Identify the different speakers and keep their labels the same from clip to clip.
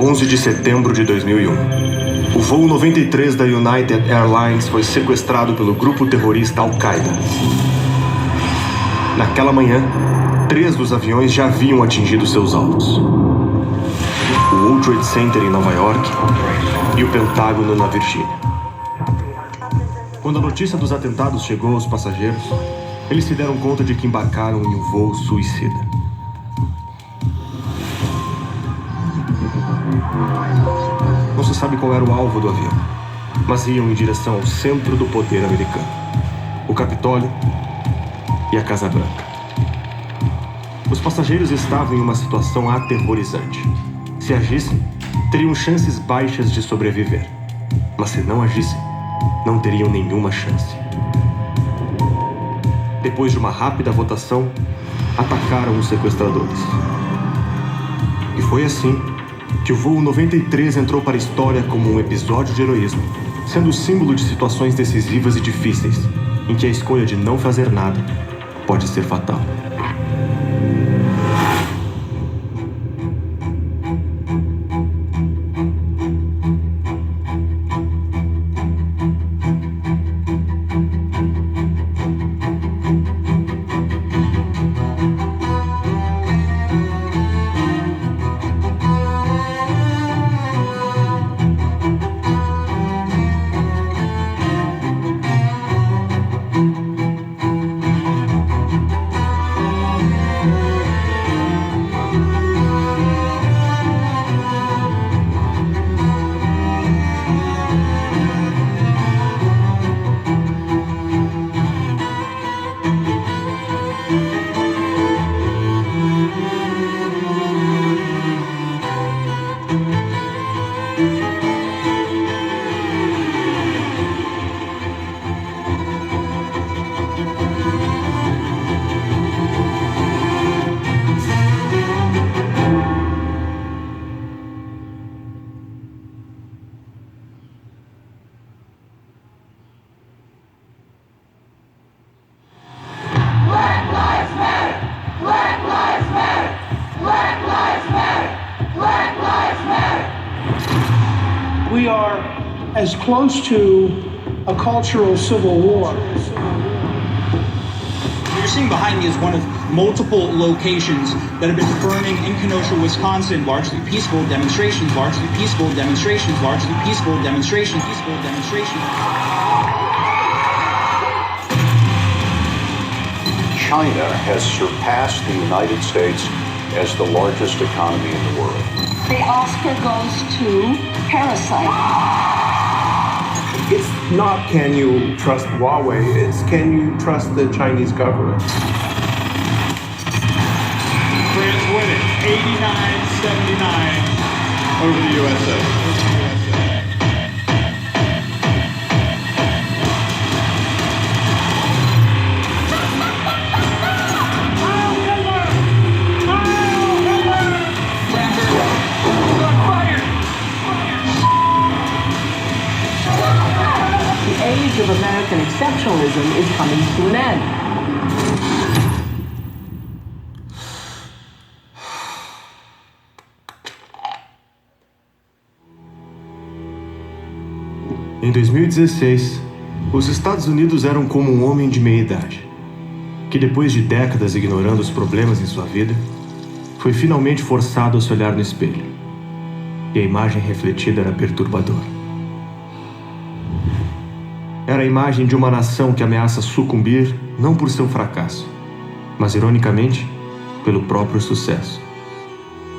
Speaker 1: 11 de setembro de 2001. O voo 93 da United Airlines foi sequestrado pelo grupo terrorista Al-Qaeda. Naquela manhã, 3 dos aviões já haviam atingido seus alvos: o World Trade Center em Nova York e o Pentágono na Virgínia. Quando a notícia dos atentados chegou aos passageiros, eles se deram conta de que embarcaram em um voo suicida. Não se sabe qual era o alvo do avião, mas iam em direção ao centro do poder americano: o Capitólio e a Casa Branca. Os passageiros estavam em uma situação aterrorizante. Se agissem, teriam chances baixas de sobreviver. Mas se não agissem, não teriam nenhuma chance. Depois de uma rápida votação, atacaram os sequestradores. E foi assim que o voo 93 entrou para a história como um episódio de heroísmo, sendo símbolo de situações decisivas e difíceis, em que a escolha de não fazer nada pode ser fatal.
Speaker 2: We are as close to a cultural civil war.
Speaker 3: What you're seeing behind me is one of multiple locations that have been burning in Kenosha, Wisconsin, largely peaceful demonstrations, largely peaceful demonstrations, largely peaceful demonstrations, peaceful demonstrations.
Speaker 4: China has surpassed the United States as the largest economy in the world.
Speaker 5: The Oscar goes to Parasite.
Speaker 6: It's not can you trust Huawei, it's can you trust the Chinese government.
Speaker 7: France winning 89-79 over the USA.
Speaker 5: The age of American exceptionalism is coming to an end.
Speaker 1: Em 2016, os Estados Unidos eram como um homem de meia idade, que depois de décadas ignorando os problemas em sua vida, foi finalmente forçado a se olhar no espelho. E a imagem refletida era perturbadora. Era a imagem de uma nação que ameaça sucumbir não por seu fracasso, mas, ironicamente, pelo próprio sucesso.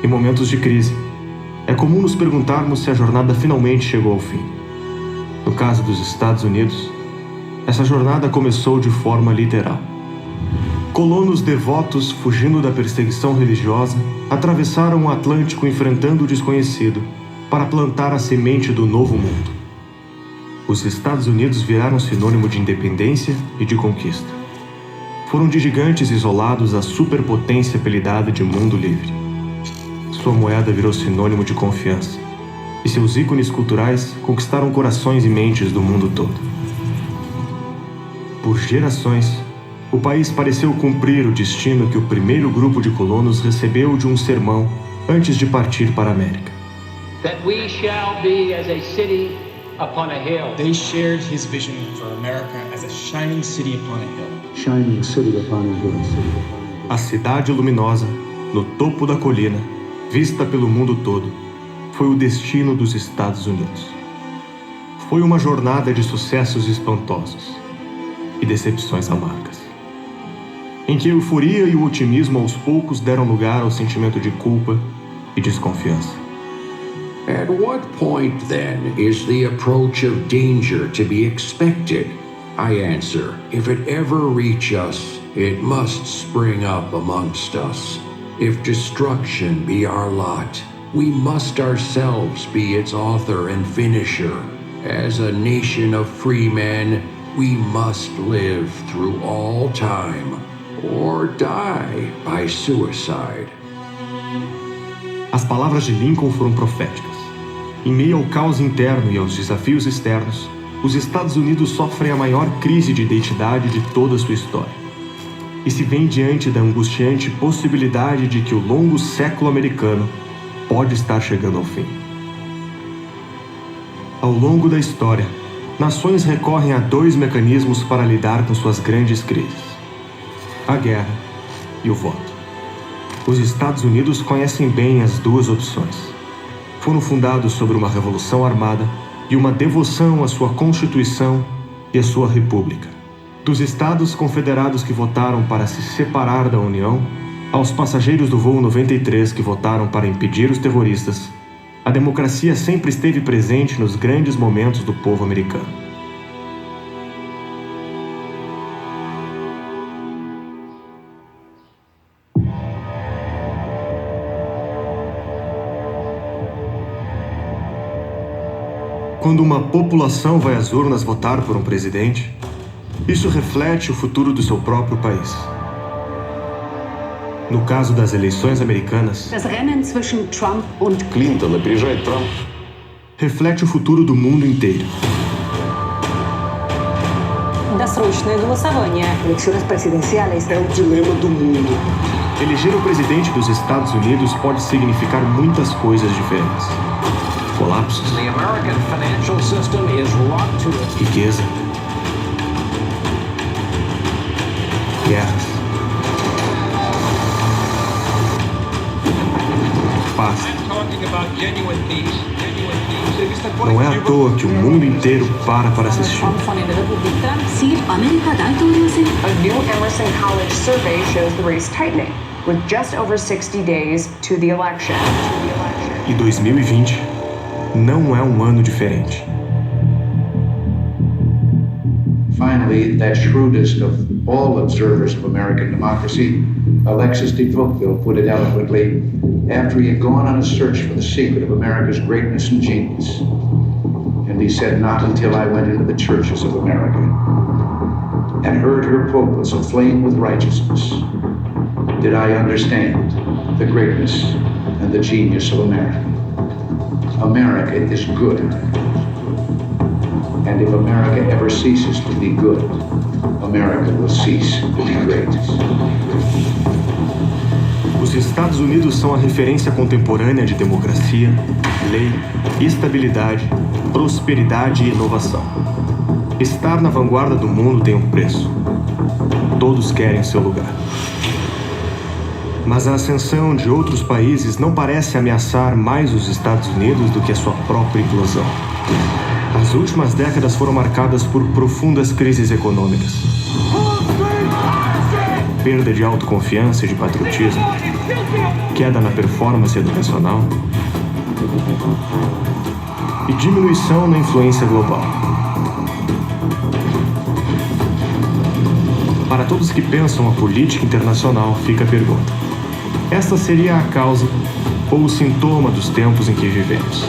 Speaker 1: Em momentos de crise, é comum nos perguntarmos se a jornada finalmente chegou ao fim. No caso dos Estados Unidos, essa jornada começou de forma literal. Colonos devotos, fugindo da perseguição religiosa, atravessaram o Atlântico enfrentando o desconhecido para plantar a semente do novo mundo. Os Estados Unidos viraram sinônimo de independência e de conquista. Foram de gigantes isolados a superpotência apelidada de mundo livre. Sua moeda virou sinônimo de confiança, e seus ícones culturais conquistaram corações e mentes do mundo todo. Por gerações, o país pareceu cumprir o destino que o primeiro grupo de colonos recebeu de um sermão antes de partir para a América.
Speaker 8: that we shall be as a city upon a hill.
Speaker 3: They shared his vision for America as a shining city upon a hill.
Speaker 9: Shining city upon a hill.
Speaker 1: A cidade luminosa, no topo da colina, vista pelo mundo todo, foi o destino dos Estados Unidos. Foi uma jornada de sucessos espantosos e decepções amargas, em que a euforia e o otimismo aos poucos deram lugar ao sentimento de culpa e desconfiança.
Speaker 10: At what point, then, is the approach of danger to be expected? I answer, if it ever reach us, it must spring up amongst us. If destruction be our lot, we must ourselves be its author and finisher. As a nation of free men, we must live through all time, or die by suicide.
Speaker 1: As palavras de Lincoln foram proféticas. Em meio ao caos interno e aos desafios externos, os Estados Unidos sofrem a maior crise de identidade de toda a sua história. E se vêem diante da angustiante possibilidade de que o longo século americano pode estar chegando ao fim. Ao longo da história, nações recorrem a dois mecanismos para lidar com suas grandes crises: a guerra e o voto. Os Estados Unidos conhecem bem as duas opções. Foram fundados sobre uma revolução armada e uma devoção à sua Constituição e à sua República. Dos Estados Confederados que votaram para se separar da União, aos passageiros do voo 93 que votaram para impedir os terroristas, a democracia sempre esteve presente nos grandes momentos do povo americano. Quando uma população vai às urnas votar por um presidente, isso reflete o futuro do seu próprio país. No caso das eleições americanas,
Speaker 5: Das Rennen zwischen Trump und
Speaker 4: Clinton опережает Trump.
Speaker 1: reflete o futuro do mundo inteiro.
Speaker 5: Досрочное голосование. Elecciones presidenciales.
Speaker 6: É o dilema do mundo.
Speaker 1: Eleger o presidente dos Estados Unidos pode significar muitas coisas diferentes. Colapsos,
Speaker 8: The American financial system is rocked to its
Speaker 1: riqueza, guerras, paz. Não é à toa que o mundo inteiro para assistir.
Speaker 5: A new Emerson College survey shows the race tightening, with just over 60 days to the election.
Speaker 1: E 2020 não é um ano diferente.
Speaker 9: Finally, that shrewdest of all observers of American democracy, Alexis de Tocqueville, put it eloquently after he had gone on a search for the secret of America's greatness and genius. And he said, "Not until I went into the churches of America and heard her pulpits aflame with righteousness did I understand the greatness and the genius of America. America is good. And if America ever ceases to be good, America will cease to be great."
Speaker 1: Os Estados Unidos são a referência contemporânea de democracia, lei, estabilidade, prosperidade e inovação. Estar na vanguarda do mundo tem um preço. Todos querem seu lugar. Mas a ascensão de outros países não parece ameaçar mais os Estados Unidos do que a sua própria implosão. As últimas décadas foram marcadas por profundas crises econômicas, perda de autoconfiança e de patriotismo, queda na performance educacional e diminuição na influência global. Para todos que pensam a política internacional, fica a pergunta: esta seria a causa ou o sintoma dos tempos em que vivemos?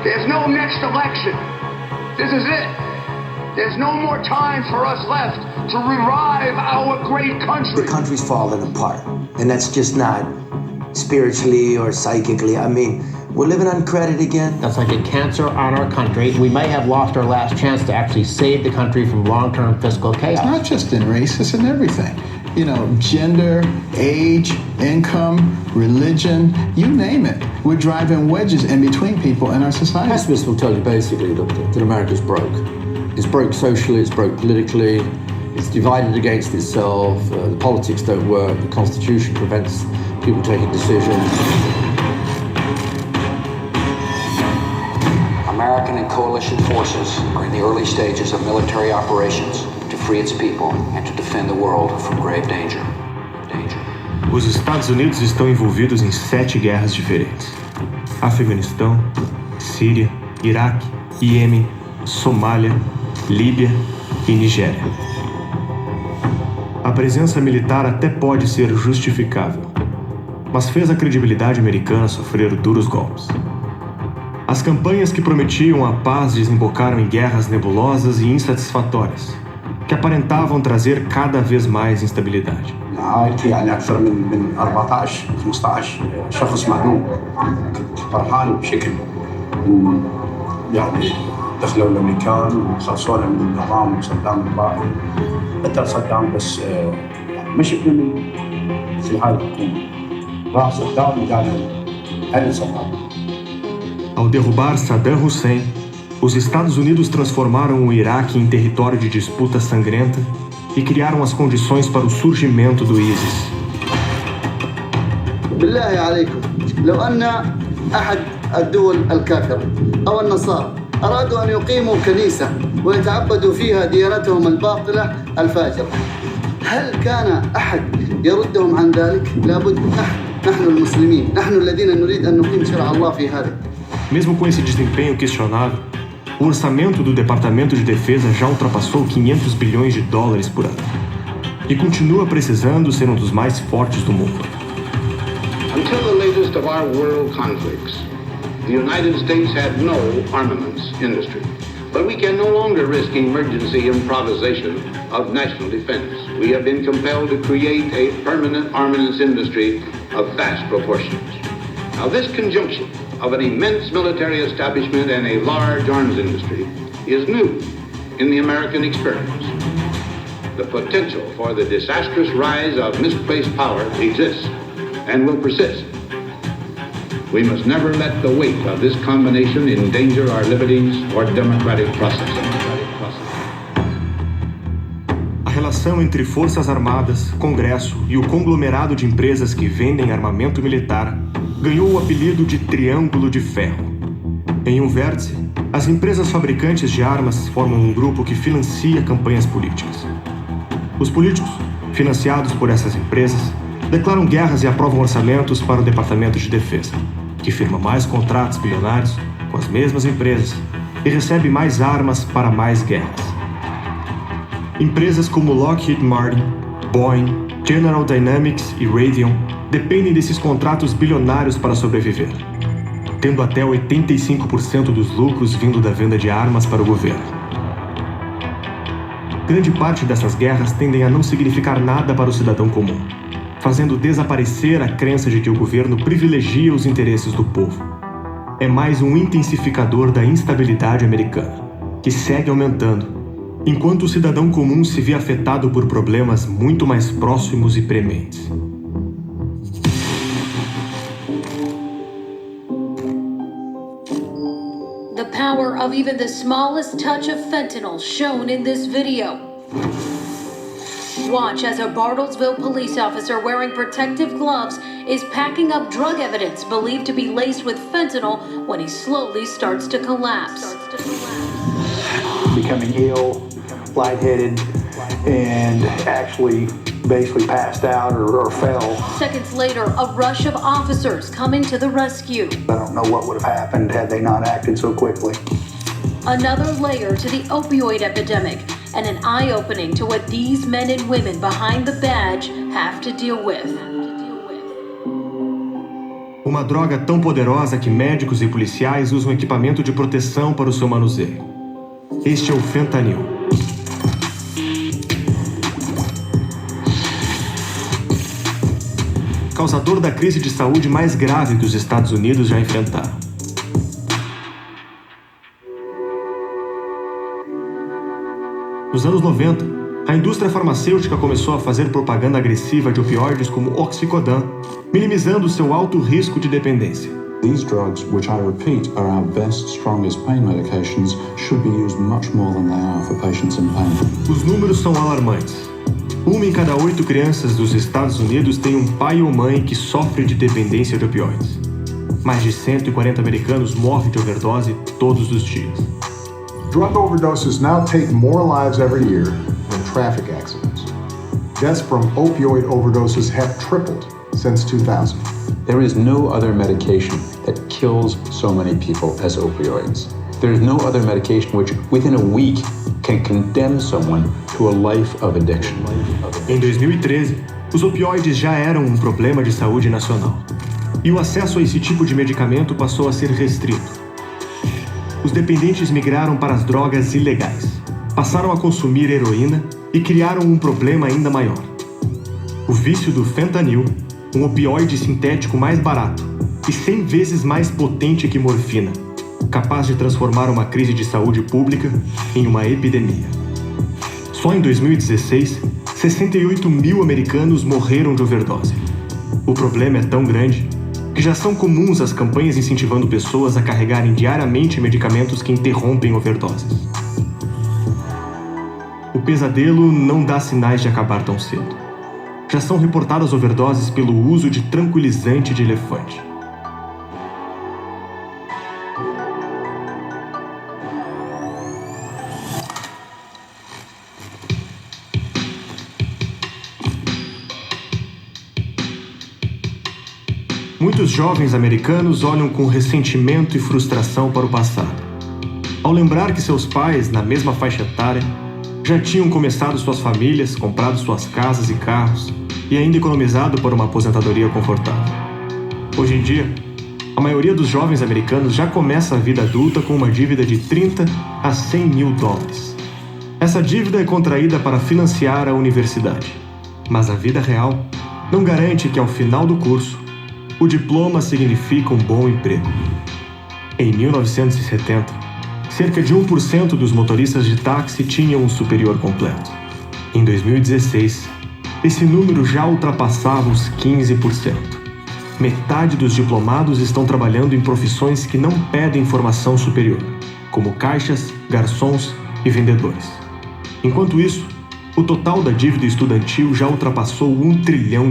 Speaker 11: There's no next election. This is it. There's no more time for us left to revive our great country.
Speaker 12: The country's falling apart, and that's just not spiritually or psychically. I mean, We're living on credit again.
Speaker 8: That's like a cancer on our country. We may have lost our last chance to actually save the country from long-term fiscal chaos.
Speaker 13: It's not just in race, it's in everything. You know, gender, age, income, religion, you name it. We're driving wedges in between people in our society.
Speaker 14: Pessimists will tell you basically that America's broke. It's broke socially, it's broke politically, it's divided against itself, the politics don't work, the Constitution prevents people taking decisions.
Speaker 15: American and coalition forces are in the early stages of military operations to free its people and to defend the world from grave danger.
Speaker 1: Os Estados Unidos estão envolvidos em 7 guerras diferentes: Afeganistão, Síria, Iraque, Iêmen, Somália, Líbia e Nigéria. A presença militar até pode ser justificável, mas fez a credibilidade americana sofrer duros golpes. As campanhas que prometiam a paz desembocaram em guerras nebulosas e insatisfatórias, que aparentavam trazer cada vez mais instabilidade.
Speaker 16: عائلتي يعني أكثر من 14 15 شخص معدوم. كنت فرحان بشكل يعني دخلوا الأمريكان وخلصونا من النظام وصدام الباقي. قتل صدام بس ما شفنا في هاي الحكومة. راح صدام وقال هل صدام.
Speaker 1: Ao derrubar Saddam Hussein, os Estados Unidos transformaram o Iraque em território de disputa sangrenta e criaram as condições para o surgimento do ISIS.
Speaker 17: بالله عليكم لو أن أحد الدول الكافرة أو النصارى أرادوا أن يقيموا كنيسة ويتعبدوا فيها ديانتهم الباطلة الفاجرة هل كان أحد يردهم عن ذلك؟ لابد نحن المسلمين نحن الذين نريد أن نقيم شرع الله في هذا.
Speaker 1: Mesmo com esse desempenho questionável, o orçamento do Departamento de Defesa já ultrapassou 500 bilhões de dólares por ano e continua precisando ser um dos mais fortes do mundo.
Speaker 18: Until the latest of our world conflicts, the United States had no armaments industry. But we can no longer risk emergency improvisation of national defense. We have been compelled to create a permanent armaments industry of vast proportions. Now, this conjunction of an immense military establishment and a large arms industry is new in the American experience. The potential for the disastrous rise of misplaced power exists and will persist. We must never let the weight of this combination endanger our liberties or democratic process.
Speaker 1: A relação entre Forças Armadas, Congresso e o conglomerado de empresas que vendem armamento militar ganhou o apelido de Triângulo de Ferro. Em um vértice, as empresas fabricantes de armas formam um grupo que financia campanhas políticas. Os políticos, financiados por essas empresas, declaram guerras e aprovam orçamentos para o Departamento de Defesa, que firma mais contratos bilionários com as mesmas empresas e recebe mais armas para mais guerras. Empresas como Lockheed Martin, Boeing, General Dynamics e Raytheon dependem desses contratos bilionários para sobreviver, tendo até 85% dos lucros vindo da venda de armas para o governo. Grande parte dessas guerras tendem a não significar nada para o cidadão comum, fazendo desaparecer a crença de que o governo privilegia os interesses do povo. É mais um intensificador da instabilidade americana, que segue aumentando, enquanto o cidadão comum se vê afetado por problemas muito mais próximos e prementes.
Speaker 19: The power of even the smallest touch of fentanyl shown in this video. Watch as a Bartlesville police officer wearing protective gloves is packing up drug evidence believed to be laced with fentanyl when he slowly starts to collapse.
Speaker 20: Becoming ill, lightheaded, and actually basically passed out or fell.
Speaker 19: Seconds later, a rush of officers coming to the rescue.
Speaker 20: I don't know what would have happened had they not acted so quickly.
Speaker 19: Another layer to the opioid epidemic, and an eye-opening to what these men and women behind the badge have to deal with.
Speaker 1: Uma droga tão poderosa que médicos e policiais usam equipamento de proteção para o seu manuseio. Este é o fentanil. Causador da crise de saúde mais grave que os Estados Unidos já enfrentaram. Nos anos 90, a indústria farmacêutica começou a fazer propaganda agressiva de opioides como Oxycodone, minimizando seu alto risco de dependência.
Speaker 12: These drugs, which I repeat are our best, strongest pain medications, should be used much more than they are for patients in pain.
Speaker 1: Os números são alarmantes. 1 em cada 8 crianças dos Estados Unidos tem um pai ou mãe que sofre de dependência de opioides. Mais de 140 americanos morrem de overdose todos os dias.
Speaker 21: Drug overdoses now take more lives every year than traffic accidents. Deaths from opioid overdoses have tripled since 2000.
Speaker 12: There is no other medication that kills so many people as opioids. There is no other medication which, within a week, can condemn someone to a life of addiction.
Speaker 1: Em 2013, os opioides já eram um problema de saúde nacional. E o acesso a esse tipo de medicamento passou a ser restrito. Os dependentes migraram para as drogas ilegais, passaram a consumir heroína e criaram um problema ainda maior. O vício do fentanil, um opioide sintético mais barato e 100 vezes mais potente que morfina, capaz de transformar uma crise de saúde pública em uma epidemia. Só em 2016, 68 mil americanos morreram de overdose. O problema é tão grande que já são comuns as campanhas incentivando pessoas a carregarem diariamente medicamentos que interrompem overdoses. O pesadelo não dá sinais de acabar tão cedo. Já são reportadas overdoses pelo uso de tranquilizante de elefante. Muitos jovens americanos olham com ressentimento e frustração para o passado, ao lembrar que seus pais, na mesma faixa etária, já tinham começado suas famílias, comprado suas casas e carros e ainda economizado por uma aposentadoria confortável. Hoje em dia, a maioria dos jovens americanos já começa a vida adulta com uma dívida de 30 a 100 mil dólares. Essa dívida é contraída para financiar a universidade, mas a vida real não garante que ao final do curso o diploma significa um bom emprego. Em 1970, cerca de 1% dos motoristas de táxi tinham um superior completo. Em 2016, esse número já ultrapassava os 15%. Metade dos diplomados estão trabalhando em profissões que não pedem formação superior, como caixas, garçons e vendedores. Enquanto isso, o total da dívida estudantil já ultrapassou $1 trilhão.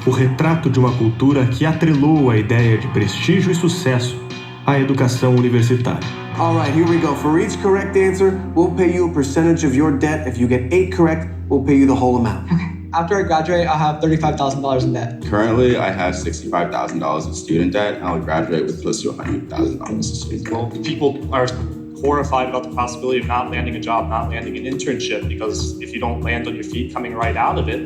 Speaker 1: O retrato de uma cultura que atrelou a ideia de prestígio e sucesso à educação universitária.
Speaker 22: All right, here we go. For each correct answer, we'll pay you a percentage of your debt. If you get 8 correct, we'll pay you the whole amount. Okay.
Speaker 23: After I graduate, I'll have $35,000 in debt.
Speaker 24: Currently, I have $65,000 in student debt, and I'll graduate with close to $100,000 in student debt.
Speaker 25: Well, people are horrified about the possibility of not landing a job, not landing an internship, because if you don't land on your feet coming right out of it,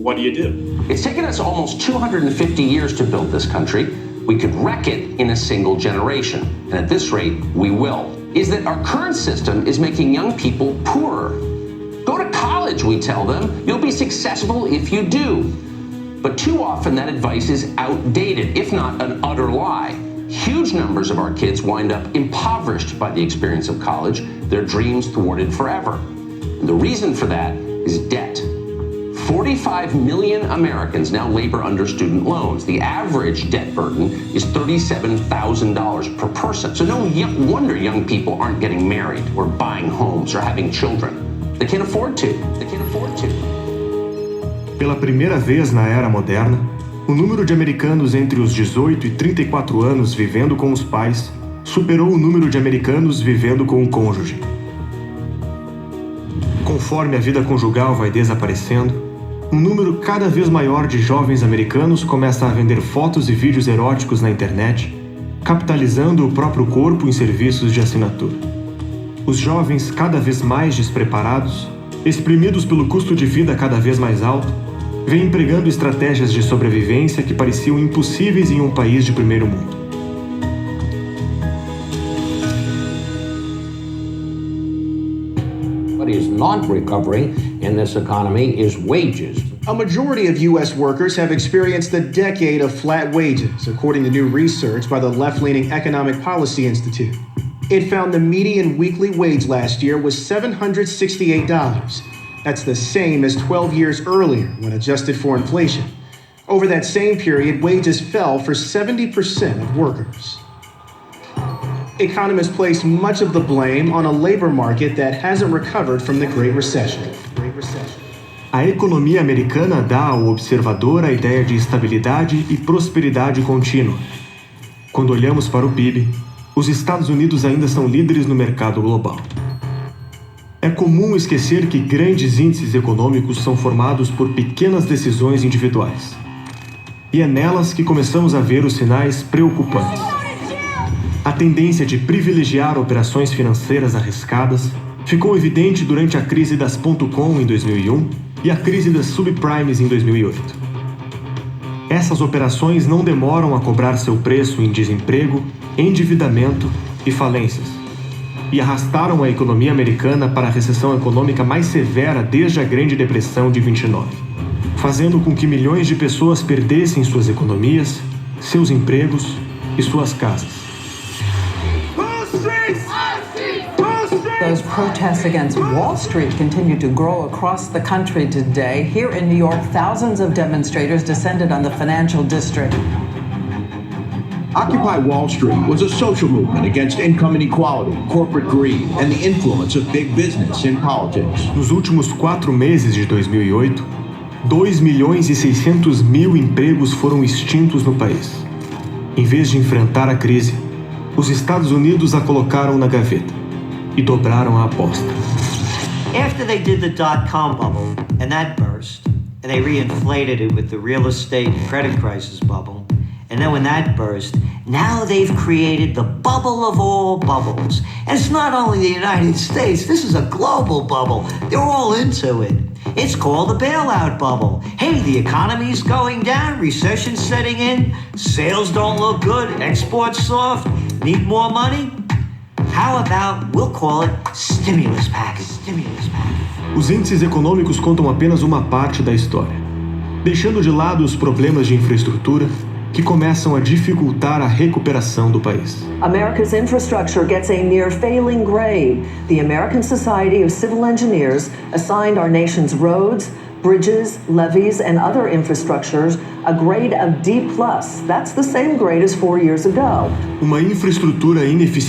Speaker 25: what do?
Speaker 26: It's taken us almost 250 years to build this country. We could wreck it in a single generation, and at this rate, we will. Is that our current system is making young people poorer. Go to college, we tell them. You'll be successful if you do. But too often that advice is outdated, if not an utter lie. Huge numbers of our kids wind up impoverished by the experience of college, their dreams thwarted forever. And the reason for that is debt. 45 million Americans now labor under student loans. The average debt burden is $37,000 per person. So no wonder young people aren't getting married or buying homes or having children. They can't afford to. They can't afford to.
Speaker 1: Pela primeira vez na era moderna, o número de americanos entre os 18 e 34 anos vivendo com os pais superou o número de americanos vivendo com o cônjuge. Conforme a vida conjugal vai desaparecendo, um número cada vez maior de jovens americanos começa a vender fotos e vídeos eróticos na internet, capitalizando o próprio corpo em serviços de assinatura. Os jovens cada vez mais despreparados, exprimidos pelo custo de vida cada vez mais alto, vêm empregando estratégias de sobrevivência que pareciam impossíveis em um país de primeiro mundo.
Speaker 27: What is not recovering in this economy is wages.
Speaker 28: A majority of U.S. workers have experienced a decade of flat wages, according to new research by the left-leaning Economic Policy Institute. It found the median weekly wage last year was $768. That's the same as 12 years earlier when adjusted for inflation. Over that same period, wages fell for 70% of workers. Economists place much of the blame on a labor market that hasn't recovered from the Great Recession.
Speaker 1: A economia americana dá ao observador a ideia de estabilidade e prosperidade contínua. Quando olhamos para o PIB, os Estados Unidos ainda são líderes no mercado global. É comum esquecer que grandes índices econômicos são formados por pequenas decisões individuais. E é nelas que começamos a ver os sinais preocupantes. A tendência de privilegiar operações financeiras arriscadas ficou evidente durante a crise das .com em 2001 e a crise das subprimes em 2008. Essas operações não demoram a cobrar seu preço em desemprego, endividamento e falências, e arrastaram a economia americana para a recessão econômica mais severa desde a Grande Depressão de 29, fazendo com que milhões de pessoas perdessem suas economias, seus empregos e suas casas.
Speaker 2: Those protests against Wall Street continue to grow across the country today. Here in New York, thousands of demonstrators descended on the financial district.
Speaker 28: Occupy Wall Street was a social movement against income inequality, corporate greed, and the influence of big business in politics. Nos últimos 4 meses de 2008, 2.600.000 empregos foram extintos no país. Em vez de enfrentar a crise, os Estados Unidos a colocaram na gaveta e dobraram a aposta.
Speaker 3: After they did the dot-com bubble and that burst, and they reinflated it with the real estate and credit crisis bubble, and then when that burst, now they've created the bubble of all bubbles. And it's not only the United States, this is a global bubble. They're all into it. It's called the bailout bubble. Hey, the economy's going down, recession's setting in, sales don't look good, exports soft, need more money? How about, we'll call it stimulus package.
Speaker 1: Os índices econômicos contam apenas uma parte da história, deixando de lado os problemas de infraestrutura que começam a dificultar a recuperação do país.
Speaker 2: America's infrastructure gets a near-failing grade. The American Society of Civil Engineers assigned our nation's roads, bridges, levees, and other infrastructures a grade of D+. That's the same grade as 4 years ago.
Speaker 1: Uma infraestrutura ineficiente